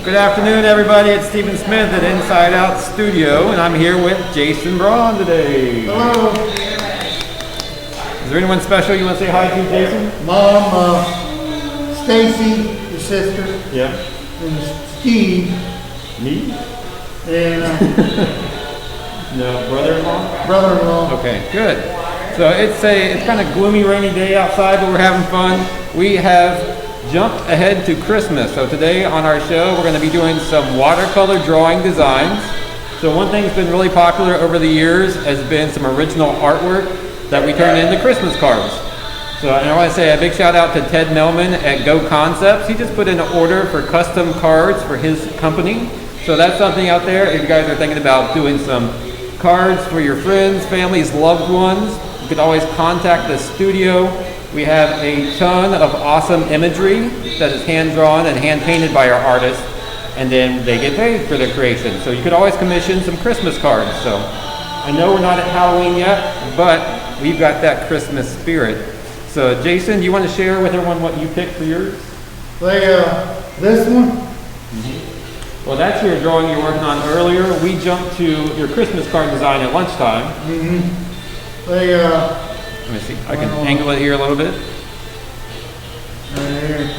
Good afternoon, everybody. It's Stephen Smith at Inside Out Studio, and I'm here with Jason Braun today. Hello. Is there anyone special you want to say hi to, Jason? Mom, Stacy, your sister. Yeah. And Steve. Me? And No, brother-in-law? brother-in-law. Okay, good. So it's kind of gloomy, rainy day outside, but we're having fun. We have jumped ahead to Christmas. So today on our show, we're going to be doing some watercolor drawing designs. So one thing that's been really popular over the years has been some original artwork that we turn into Christmas cards. So I want to say a big shout out to Ted Melman at Go Concepts. He just put in an order for custom cards for his company. So that's something out there. If you guys are thinking about doing some cards for your friends, families, loved ones, you can always contact the studio. We have a ton of awesome imagery that is hand-drawn and hand-painted by our artists, and then they get paid for their creation. So you could always commission some Christmas cards. So I know we're not at Halloween yet, but we've got that Christmas spirit. So Jason, do you want to share with everyone what you picked for yours? This one? Mm-hmm. Well, that's your drawing you're working on earlier. We jumped to your Christmas card design at lunchtime. Mm-hmm. Let me see. I can angle it here a little bit. Right here.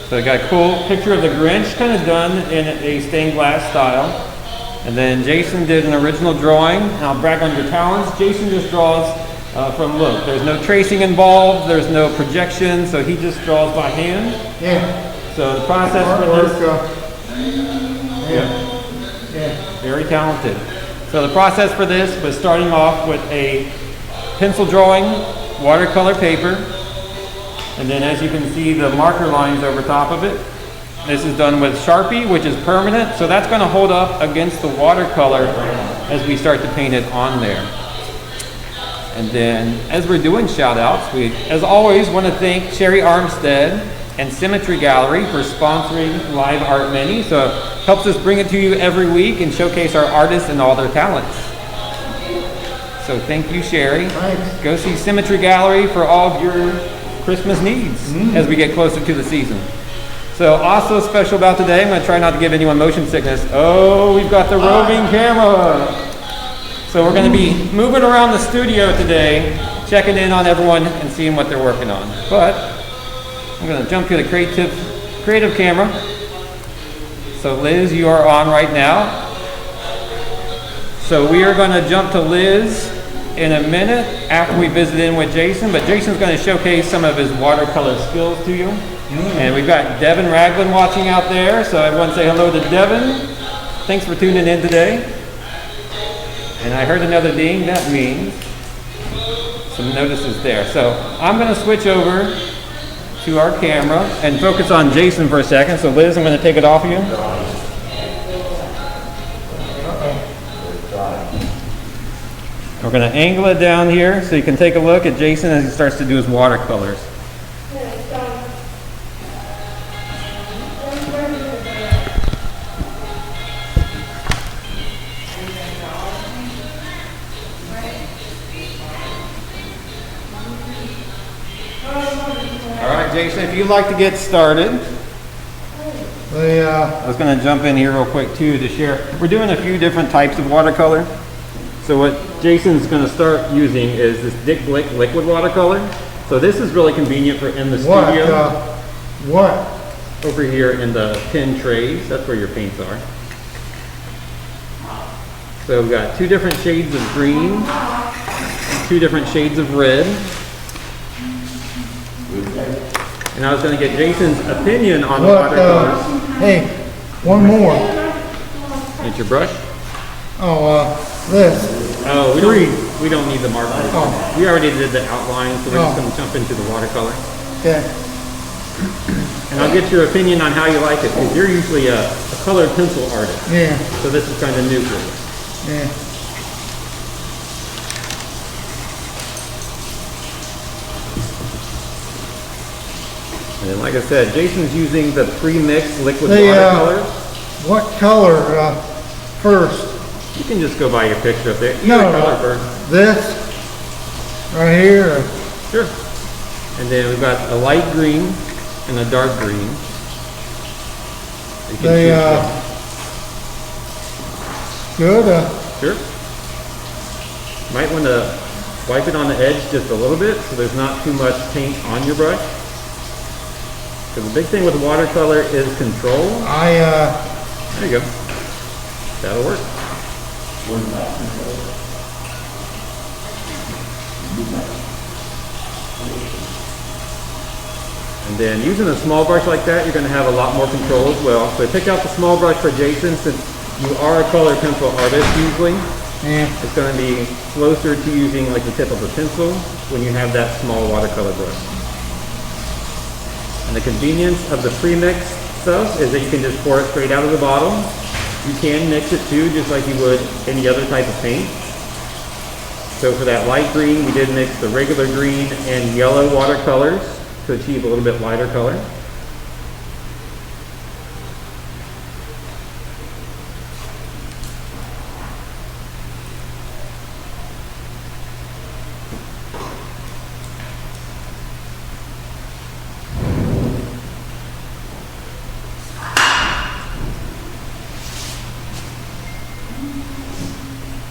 So I got a cool picture of the Grinch, kind of done in a stained glass style. And then Jason did an original drawing. And I'll brag on your talents. Jason just draws from look. There's no tracing involved. There's no projection. So he just draws by hand. Yeah. So the process for this. Yeah. Very talented. So the process for this was starting off with a pencil drawing, watercolor paper, and then as you can see the marker lines over top of it. This is done with Sharpie, which is permanent, so that's going to hold up against the watercolor as we start to paint it on there. And then as we're doing shout outs, we as always want to thank Sherry Armstead and Symmetry Gallery for sponsoring Live Art Mini. So it helps us bring it to you every week and showcase our artists and all their talents. So thank you, Sherry. Thanks. Go see Symmetry Gallery for all of your Christmas needs as we get closer to the season. So also special about today, I'm going to try not to give anyone motion sickness. Oh, we've got the roving camera. So we're going to be moving around the studio today, checking in on everyone and seeing what they're working on. But I'm going to jump to the creative camera. So Liz, you are on right now. So we are going to jump to Liz in a minute after we visit in with Jason, but Jason's going to showcase some of his watercolor skills to you. And we've got Devin Ragland watching out there, so everyone say hello to Devin. Thanks for tuning in today. And I heard another ding, that means some notices there. So I'm going to switch over to our camera and focus on Jason for a second. So Liz, I'm going to take it off of you. We're going to angle it down here so you can take a look at Jason as he starts to do his watercolors. Alright Jason, if you'd like to get started. I was going to jump in here real quick too to share. We're doing a few different types of watercolor. So what Jason's going to start using is this Dick Blick liquid watercolor. So this is really convenient for in the studio. What? Over here in the pin trays, that's where your paints are. So we've got two different shades of green, two different shades of red. And I was going to get Jason's opinion on the watercolors. Hey, one more. Get your brush. This. Oh, we don't need the marker. We already did the outline, so we're just going to jump into the watercolor. Okay. And I'll get your opinion on how you like it, because you're usually a colored pencil artist. Yeah. So this is kind of new for you. Yeah. And like I said, Jason's using the pre-mixed liquid watercolors. What color first? You can just go by your picture up there. No, color first. This right here. Sure. And then we've got a light green and a dark green. You can They, choose good, Sure. Might want to wipe it on the edge just a little bit so there's not too much paint on your brush. Because the big thing with watercolor is control. There you go. That'll work. And then using a small brush like that, you're going to have a lot more control as well. So pick out the small brush for Jason, since you are a color pencil artist usually. yeah. It's going to be closer to using like the tip of a pencil when you have that small watercolor brush. And the convenience of the pre-mix stuff is that you can just pour it straight out of the bottle. You can mix it too, just like you would any other type of paint. So for that light green, we did mix the regular green and yellow watercolors to achieve a little bit lighter color.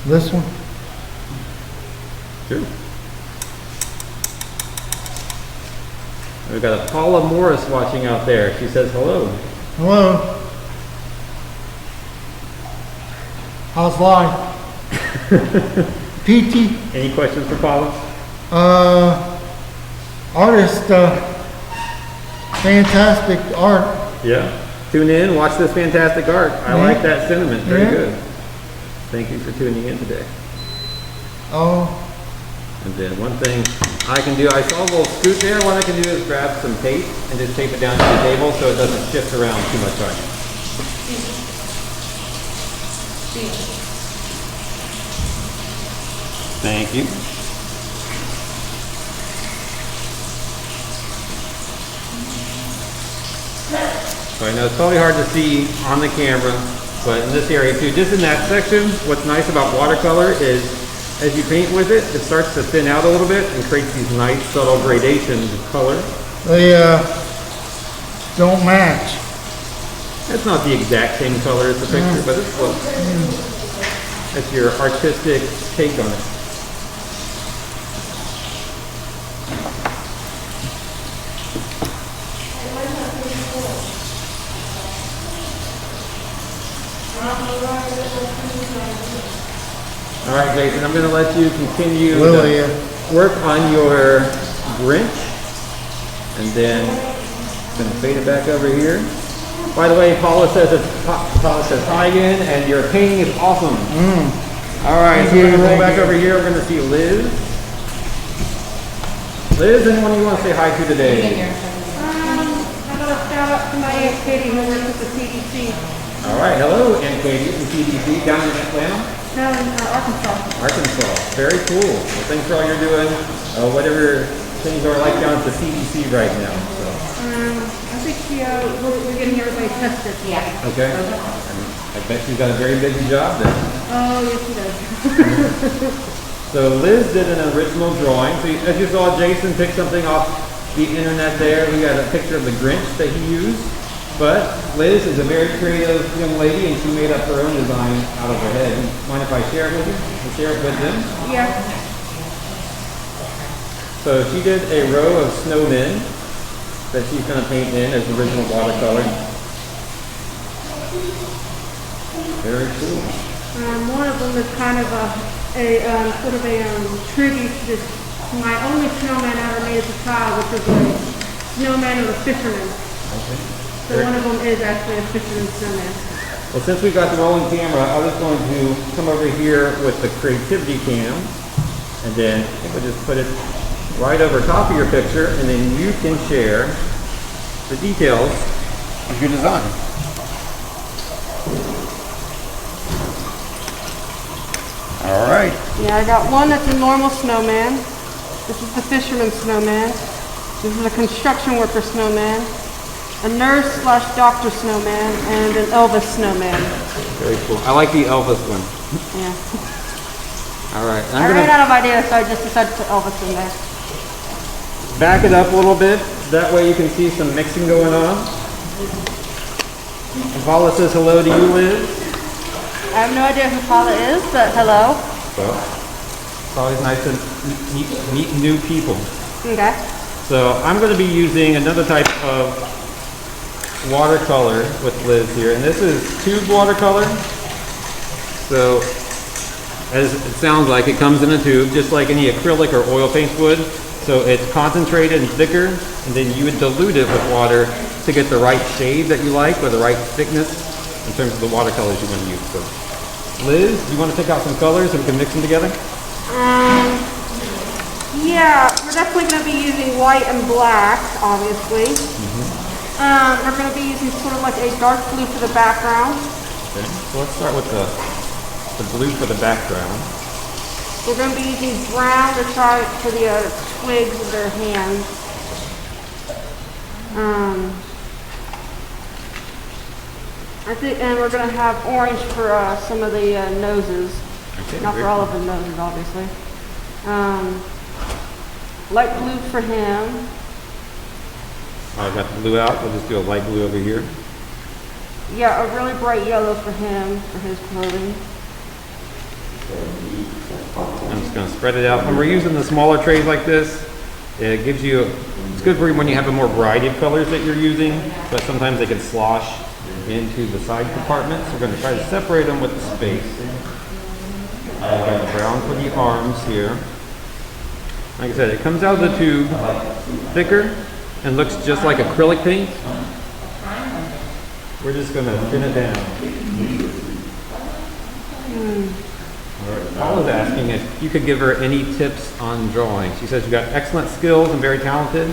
This one? Sure. We've got a Paula Morris watching out there. She says hello. Hello. How's life? PT, Any questions for Paula? artist, fantastic art. Yeah. Tune in, watch this fantastic art. I like that sentiment. Very Yeah. good. Thank you for tuning in today. Oh, And then one thing I can do, I saw a little scoot there. What I can do is grab some tape and just tape it down to the table so it doesn't shift around too much on you. Thank you. So I know it's probably hard to see on the camera, but in this area too, just in that section, what's nice about watercolor is as you paint with it, it starts to thin out a little bit and creates these nice subtle gradations of color. they, don't match. It's not the exact same color as the picture, but it's close. That's your artistic take on it. All right, Jason, I'm going to let you continue Lily, to work on your Grinch, and then I'm going to fade it back over here. By the way, Paula says hi again, and your painting is awesome. All right, so we're going to roll back over here. We're going to see Liz. Liz, anyone you want to say hi to today? I got a shout out to my Aunt Katie who works at the CDC All right, hello, Aunt Katie from CDC down in Atlanta, down in Arkansas. Arkansas. Very cool. Well, thanks for all you're doing. Whatever things are like down at the CDC right now. So. I think we're getting everybody tested. Yeah. Okay. I bet she's got a very busy job then. Oh, yes, she does. So Liz did an original drawing. So as you saw, Jason picked something off the internet there. We got a picture of the Grinch that he used. But Liz is a very creative young lady, and she made up her own design out of her head. Mind if I share it with you? And share it with them? Yeah. So she did a row of snowmen that she's going to paint in as original watercolor. Very cool. One of them is kind of a sort of a tribute to this, my only snowman I ever made as a child, which was a snowman of a fisherman. Okay. So one of them is actually a fisherman snowman. Well, since we got the rolling camera, I was going to come over here with the creativity cam, and then I think we'll just put it right over top of your picture, and then you can share the details of your design. All right. Yeah, I got one that's a normal snowman. This is the fisherman snowman. This is a construction worker snowman. A nurse/doctor snowman, and an Elvis snowman. Very cool. I like the Elvis one. Yeah. All right. I ran out of ideas, so I just decided to put Elvis in there. back it up a little bit. That way you can see some mixing going on. And Paula says hello to you, Liz. I have no idea who Paula is, but hello. Well, it's always nice to meet new people. Okay. So I'm going to be using another type of watercolor with Liz here, and this is tube watercolor. So as it sounds like, it comes in a tube just like any acrylic or oil paints would. So it's concentrated and thicker, and then you would dilute it with water to get the right shade that you like or the right thickness in terms of the watercolors you want to use. So Liz, do you want to pick out some colors and we can mix them together? Yeah, we're definitely going to be using white and black, obviously. We're going to be using sort of like a dark blue for the background. Okay, so let's start with the blue for the background. We're going to be using brown to try for the twigs of their hands. I think, and we're going to have orange for some of the noses. Okay, Not for all of the noses, obviously. Light blue for him. I've got the blue out. We'll just do a light blue over here. Yeah, a really bright yellow for him, for his clothing. I'm just going to spread it out. When we're using the smaller trays like this, it gives you, it's good for when you have a more variety of colors that you're using, but sometimes they can slosh into the side compartments. We're going to try to separate them with the space. I've got the brown for the arms here. Like I said, it comes out of the tube thicker and looks just like acrylic paint. We're just going to thin it down. Paula's asking if you could give her any tips on drawing. She says you've got excellent skills and very talented.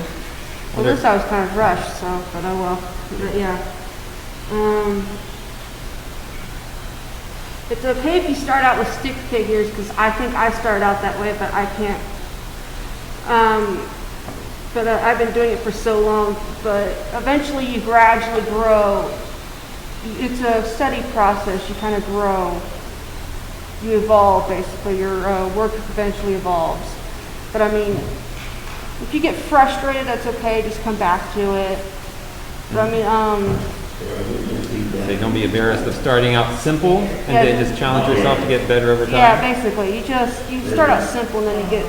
Well, this I was kind of rushed, so, but oh well. But yeah. It's okay if you start out with stick figures, because I think I started out that way, but I can't. But I've been doing it for so long, but eventually you gradually grow. It's a steady process. You kind of grow. You evolve, basically. Your work eventually evolves. But I mean, if you get frustrated, that's okay. Just come back to it. But I mean, So don't be embarrassed of starting out simple and then just challenge yourself to get better over time. yeah, basically. You start out simple and then you get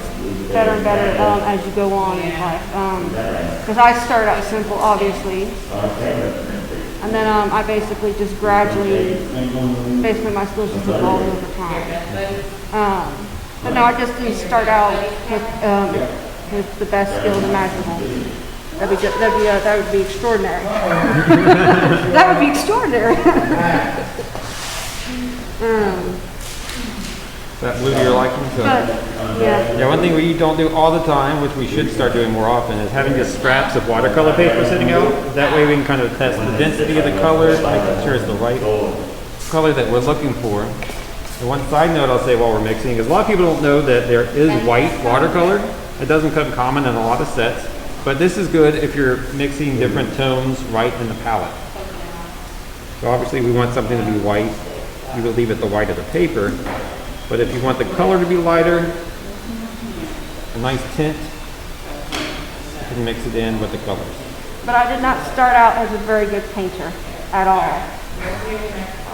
better and better as you go on in life. Because I started out simple, obviously. And then I basically just gradually, my skills just evolved over time. But no, I just didn't start out with the best skills imaginable. That would be extraordinary. That would be extraordinary. That blue to your liking? So. Yeah, one thing we don't do all the time, which we should start doing more often, is having just scraps of watercolor paper sitting out. That way we can kind of test the density of the color, making sure it's the right color that we're looking for. And one side note I'll say while we're mixing is a lot of people don't know that there is white watercolor. It doesn't come common in a lot of sets, but this is good if you're mixing different tones right in the palette. So obviously we want something to be white. You will leave it the white of the paper. But if you want the color to be lighter, a nice tint, you can mix it in with the colors. but I did not start out as a very good painter at all.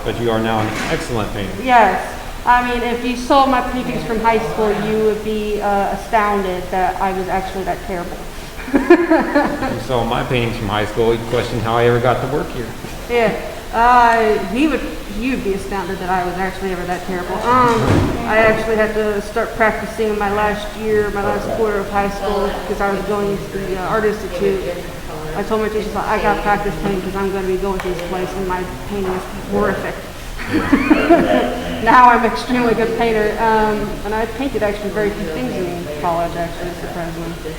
But you are now an excellent painter. Yes. I mean, if you saw my paintings from high school, you would be astounded that I was actually that terrible. If you saw my paintings from high school, you'd question how I ever got to work here. Yeah. You'd be astounded that I was actually ever that terrible. I actually had to start practicing my last quarter of high school because I was going to the Art Institute. I told my teachers, I got to practice painting because I'm going to be going to this place and my painting is horrific. Now I'm an extremely good painter, and I painted actually very few things in college, actually, surprisingly.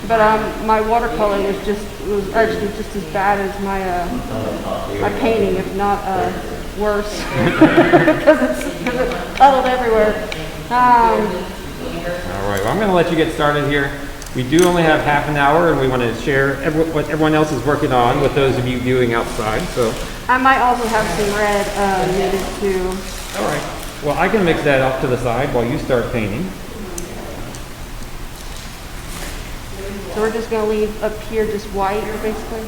But my watercolor was actually just as bad as my painting, if not worse, because it's puddled everywhere. All right, well, I'm going to let you get started here. We do only have half an hour, and we want to share what everyone else is working on with those of you viewing outside. So I might also have some red needed too. all right. Well, I can mix that up to the side while you start painting. So we're just gonna leave up here just white, basically.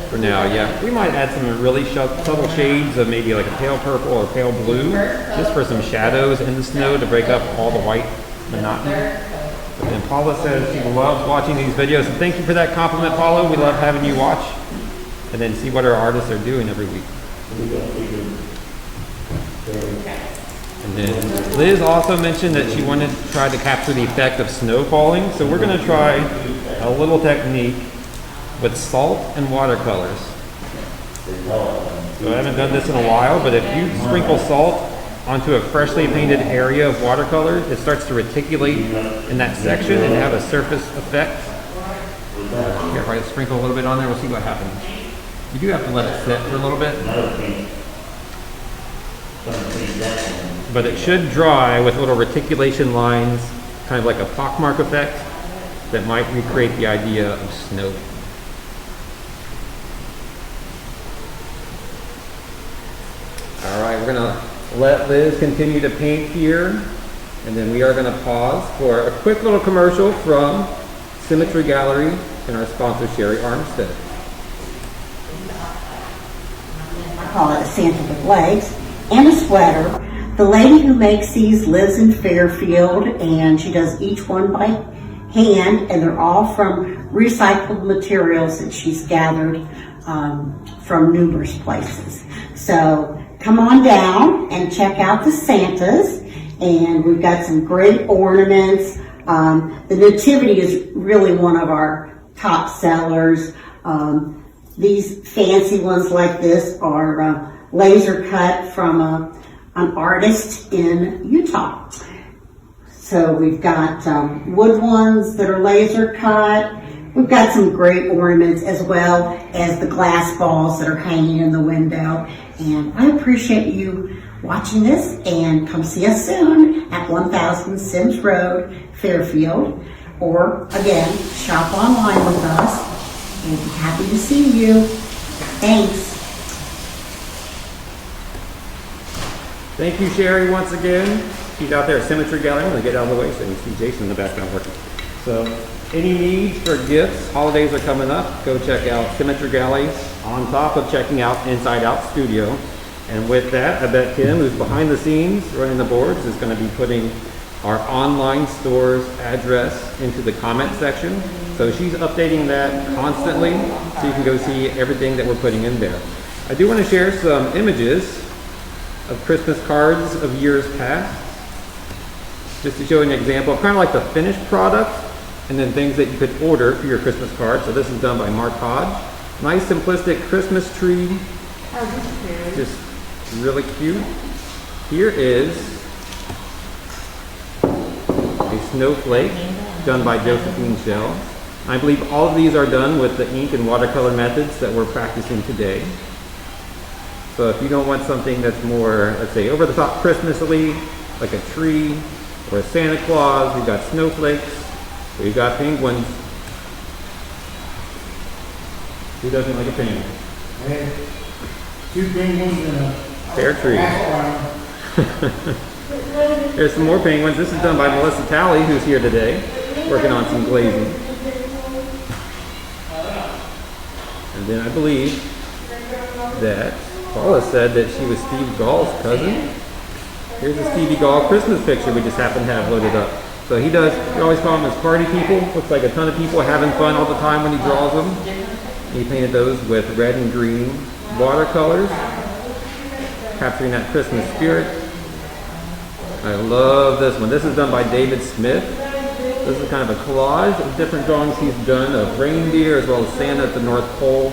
For now, yeah. We might add some really subtle shades of maybe like a pale purple or pale blue, just for some shadows in the snow to break up all the white monotony. And Paula says she loves watching these videos, and thank you for that compliment, Paula. We love having you watch and then see what our artists are doing every week. And then Liz also mentioned that she wanted to try to capture the effect of snow falling, so we're going to try a little technique with salt and watercolors. So I haven't done this in a while, but if you sprinkle salt onto a freshly painted area of watercolor, it starts to reticulate in that section and have a surface effect. Here, if I sprinkle a little bit on there, we'll see what happens. You do have to let it sit for a little bit. But it should dry with little reticulation lines, kind of like a pockmark effect that might recreate the idea of snow. All right, we're gonna let Liz continue to paint here, and then we are gonna pause for a quick little commercial from Symmetry Gallery and our sponsor, Sherry Armstead. I call it a Santa with legs and a sweater. The lady who makes these lives in Fairfield, and she does each one by hand, and they're all from recycled materials that she's gathered from numerous places. So come on down and check out the Santas, and we've got some great ornaments. The Nativity is really one of our top sellers. These fancy ones like this are laser cut from an artist in Utah. So we've got wood ones that are laser cut. We've got some great ornaments as well as the glass balls that are hanging in the window. And I appreciate you watching this, and come see us soon at 1000 Sims Road, Fairfield. Or again, shop online with us. We'll be happy to see you. Thanks. Thank you, Sherry, once again. She's out there at Symmetry Gallery. I'm gonna get out of the way so you can see Jason in the background working. So, any needs for gifts? Holidays are coming up. Go check out Symmetry Gallery on top of checking out Inside Out Studio. And with that, I bet Kim, who's behind the scenes running the boards, is going to be putting our online store's address into the comment section. So she's updating that constantly, so you can go see everything that we're putting in there. I do want to share some images of Christmas cards of years past, just to show an example of kind of like the finished product, and then things that you could order for your Christmas card. So this is done by Mark Hodge. Nice simplistic Christmas tree. Just really cute. Here is a snowflake done by Josephine Shell. I believe all of these are done with the ink and watercolor methods that we're practicing today. So if you don't want something that's more, let's say, over the top Christmassy, like a tree or a Santa Claus, we've got snowflakes, we've got penguins. Who doesn't like a penguin? Hey, 2 penguins and a Fair tree. There's some more penguins. This is done by Melissa Talley, who's here today, working on some glazing. And then I believe that Paula said that she was Steve Gall's cousin. Here's a Stevie Gall Christmas picture we just happen to have loaded up. So he does, we always call them as party people. Looks like a ton of people having fun all the time when he draws them. He painted those with red and green watercolors, capturing that Christmas spirit. I love this one. This is done by David Smith. This is kind of a collage of different drawings he's done of reindeer as well as Santa at the North Pole.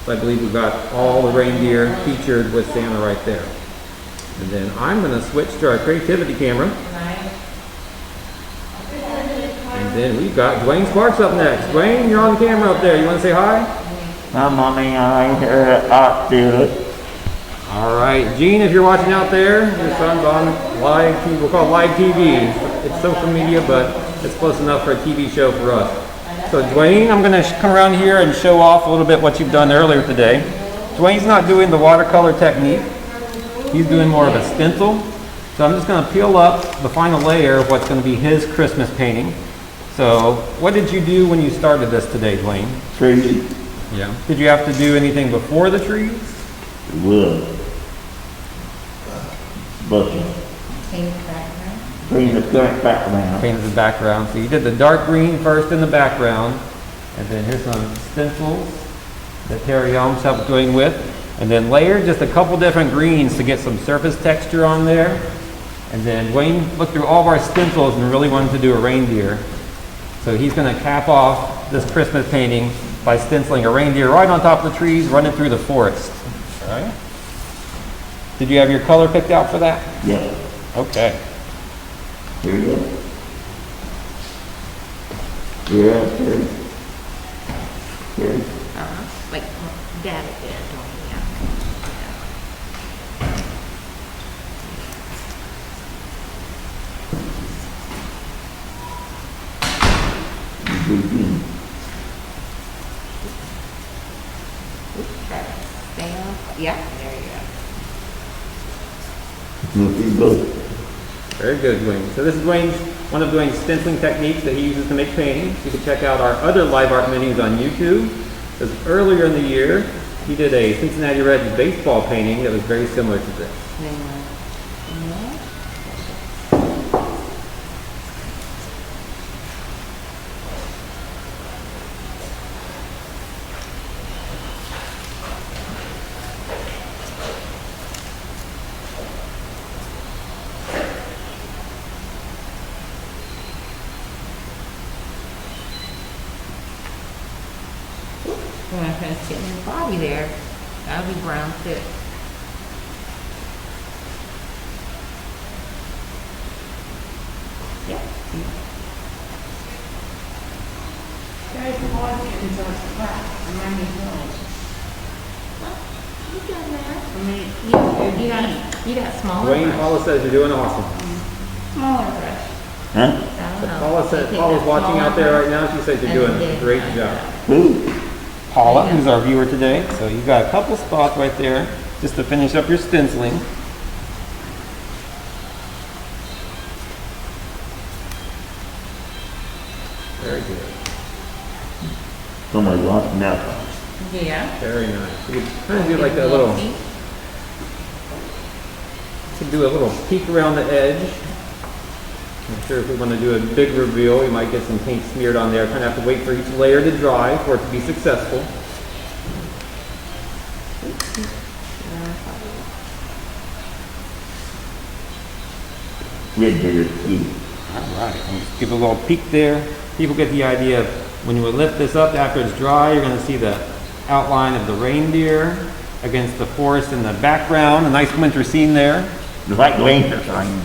So I believe we've got all the reindeer featured with Santa right there. And then I'm going to switch to our creativity camera. And then we've got Dwayne Sparks up next. Dwayne, you're on the camera up there. You want to say hi? Hi, Mommy. I'm here at the All right, Gene, if you're watching out there, your son's on live TV. We'll call it live TV. It's social media, but it's close enough for a TV show for us. So Dwayne, I'm going to come around here and show off a little bit what you've done earlier today. Dwayne's not doing the watercolor technique. He's doing more of a stencil. So I'm just going to peel up the final layer of what's going to be his Christmas painting. So what did you do when you started this today, Dwayne? Trees, Yeah. Did you have to do anything before the trees? wood, bushes, green the current background. Painted the background. So you did the dark green first in the background, and then here's some stencils that Terry Elms helped doing with, and then layered just a couple different greens to get some surface texture on there. And then Wayne looked through all of our stencils and really wanted to do a reindeer. So he's going to cap off this Christmas painting by stenciling a reindeer right on top of the trees, running through the forest. All right. Did you have your color picked out for that? Yeah, Okay. here you go. Yeah, here. Here. Like Dad did, yeah. Green. Stay on. Yeah, there you go. Look, you go. Very good, Dwayne. So this is one of Dwayne's stenciling techniques that he uses to make paintings. You can check out our other live art minis on YouTube. Because earlier in the year, he did a Cincinnati Reds baseball painting that was very similar to this. When I finish getting his body there, that'll be brown thick. Yeah. Guys, pause it until it's flat. Remind me of You got that. I mean, You got smaller Dwayne, brush. Paula says you're doing awesome. smaller brush. Huh? I don't know. Paula's watching out there right now. She says you're doing a great job. Who? Paula, who's our viewer today. So you've got a couple spots right there just to finish up your stenciling. Very good. Somebody wants now. Yeah. Very nice. You could kind of do like a little, you could do a little peek around the edge. I'm sure if we want to do a big reveal, we might get some paint smeared on there. Kind of have to wait for each layer to dry for it to be successful. Red digger key. All right, let's give a little peek there. People get the idea of when you lift this up after it's dry, you're going to see the outline of the reindeer against the forest in the background. A nice winter scene there. It's like Lincoln sign.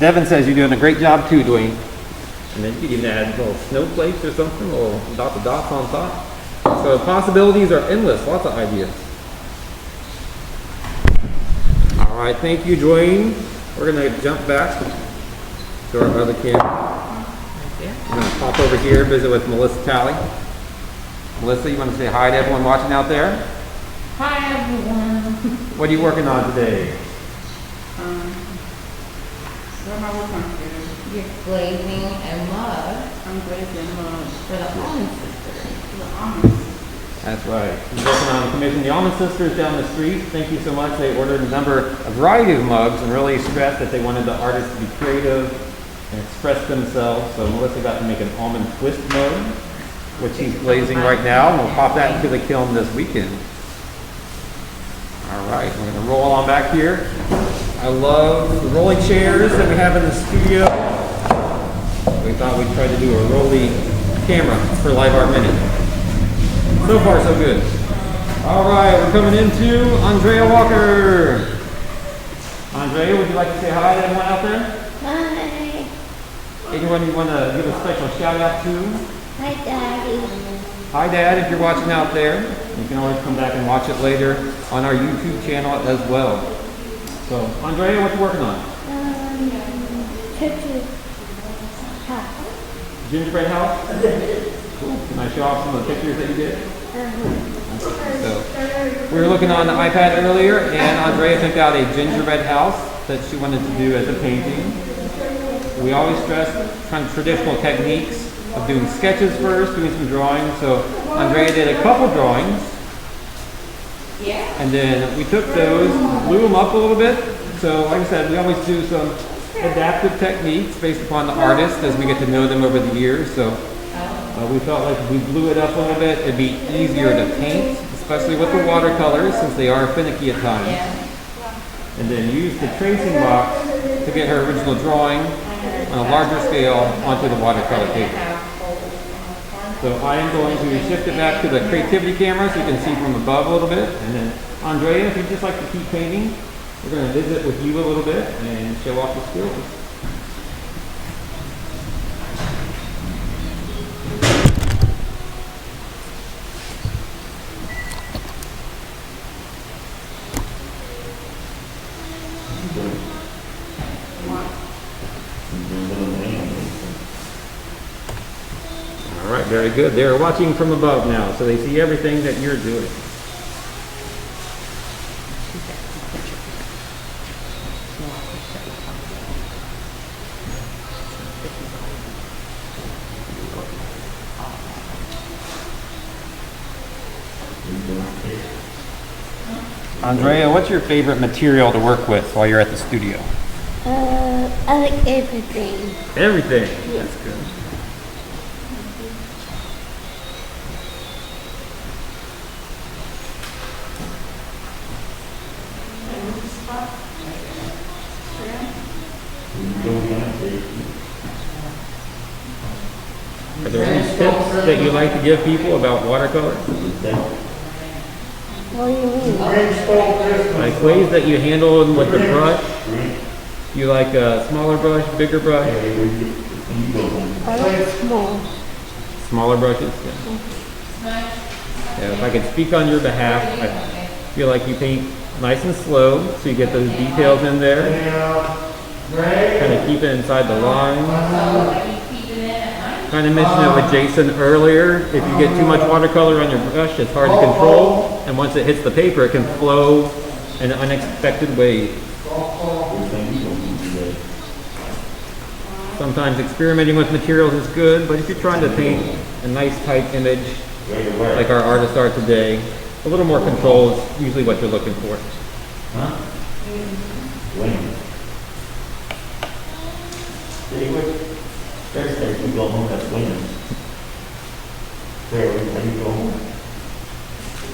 Devin says you're doing a great job too, Dwayne. And then you can even add little snowflakes or something, little dots on top. So the possibilities are endless, lots of ideas. All right, thank you, Dwayne. We're gonna jump back to our other camera. I'm gonna pop over here, visit with Melissa Talley. Melissa, you want to say hi to everyone watching out there? Hi, everyone. What are you working on today? What am I working on today? You're glazing a mug I'm glazing for the Almond Sisters. the almonds. That's right. We're working on commission the Almond Sisters down the street. Thank you so much. They ordered a variety of mugs and really stressed that they wanted the artists to be creative and express themselves. So Melissa got to make an almond twist mug, which she's glazing right now, and we'll pop that into the kiln this weekend. All right, we're going to roll on back here. I love the rolling chairs that we have in the studio. We thought we'd try to do a rolly camera for Live Art Minute. So far, so good. All right, we're coming into Andrea Walker. Andrea, would you like to say hi to everyone out there? Hi. Anyone you want to give a special shout out to? Hi, Daddy. Hi, Dad, if you're watching out there. You can always come back and watch it later on our YouTube channel as well. So, Andrea, what you working on? Cookie. Gingerbread house? Cool. Can I show off some of the pictures that you did? So, we were looking on the iPad earlier, and Andrea picked out a gingerbread house that she wanted to do as a painting. we always stress kind of traditional techniques of doing sketches first, doing some drawings. So Andrea did a couple drawings. And then we took those, blew them up a little bit. So like I said, we always do some adaptive techniques based upon the artist as we get to know them over the years. So we felt like if we blew it up a little bit, it'd be easier to paint, especially with the watercolors since they are finicky at times. And then use the tracing box to get her original drawing on a larger scale onto the watercolor paper. So I am going to shift it back to the creativity camera so you can see from above a little bit. And then Andrea, if you'd just like to keep painting, we're going to visit with you a little bit and show off the skills. All right, very good. They're watching from above now, so they see everything that you're doing. Andrea, what's your favorite material to work with while you're at the studio? I like everything. Everything. That's good. Are there any tips that you like to give people about watercolor? What do you mean? Like ways that you handle them with the brush? You like a smaller brush, bigger brush? I like small. Smaller brushes? Yeah. Yeah, if I could speak on your behalf, I feel like you paint nice and slow so you get those details in there. Kind of keep it inside the line. Kind of mentioned it with Jason earlier. If you get too much watercolor on your brush, it's hard to control. And once it hits the paper, it can flow in unexpected ways. Sometimes experimenting with materials is good, but if you're trying to paint a nice tight image, like our artists are today, a little more control is usually what you're looking for.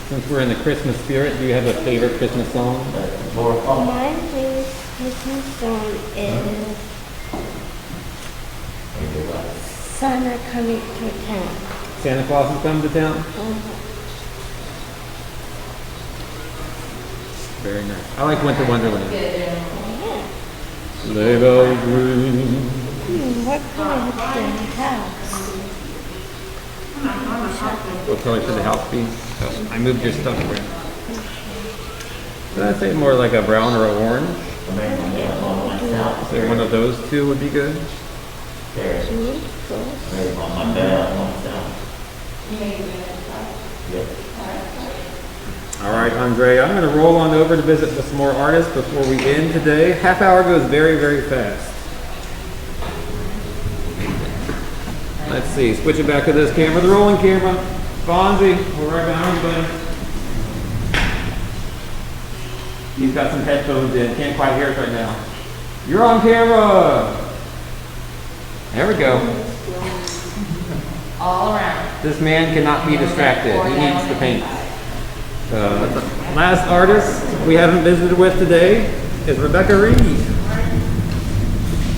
Since we're in the Christmas spirit, do you have a favorite Christmas song? My favorite Christmas song is Santa Coming to Town. Santa Claus is coming to town? Very nice. I like Winter Wonderland. Sleigh bells ring. What color is the house? What color should the house be? Oh, I moved your stuff around. Did I say more like a brown or a orange? So one of those two would be good. All right, Andrea, I'm going to roll on over to visit with some more artists before we end today. Half hour goes very, very fast. Let's see, switch it back to this camera, the rolling camera. Fonzie, we're right behind you, buddy. He's got some headphones in, can't quite hear us right now. You're on camera! There we go. All around. This man cannot be distracted, he needs to paint. The last artist we haven't visited with today is Rebecca Reed.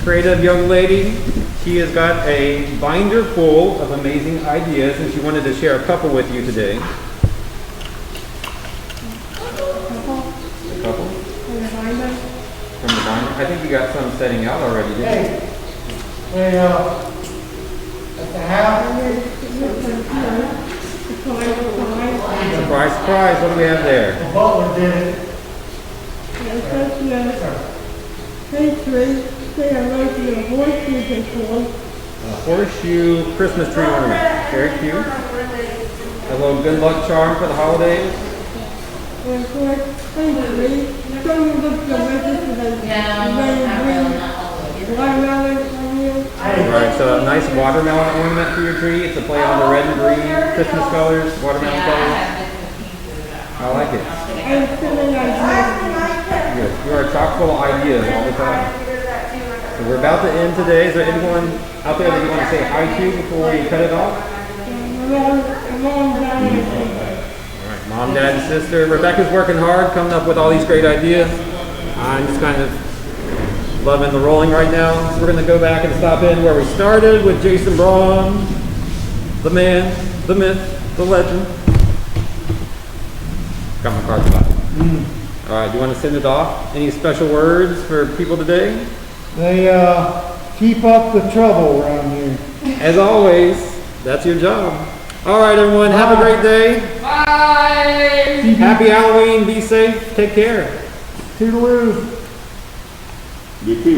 Creative young lady. She has got a binder full of amazing ideas and she wanted to share a couple with you today. A couple? From the binder? From the binder? I think you got some setting out already, didn't you? Hey, at the house, Surprise, surprise, what do we have there? the butler did it. A horseshoe Christmas tree ornament. Very cute. A little good luck charm for the holidays. Watermelon on you. Alright, so a nice watermelon ornament for your tree. It's a play on the red and green Christmas colors, watermelon colors. I like it. And filling on Good. You are chock full of ideas all the time. So we're about to end today. Is there anyone out there that you want to say hi to before we cut it off? Alright, mom, dad, and sister. Rebecca's working hard, coming up with all these great ideas. I'm just kind of loving the rolling right now. So we're going to go back and stop in where we started with Jason Braun, the man, the myth, the legend. Got my cards back. All right, do you want to send it off? Any special words for people today? They, keep up the trouble around here. As always, that's your job. All right, everyone, have a great day. Bye. Happy Halloween. Be safe. Take care. Toodaloo. You too.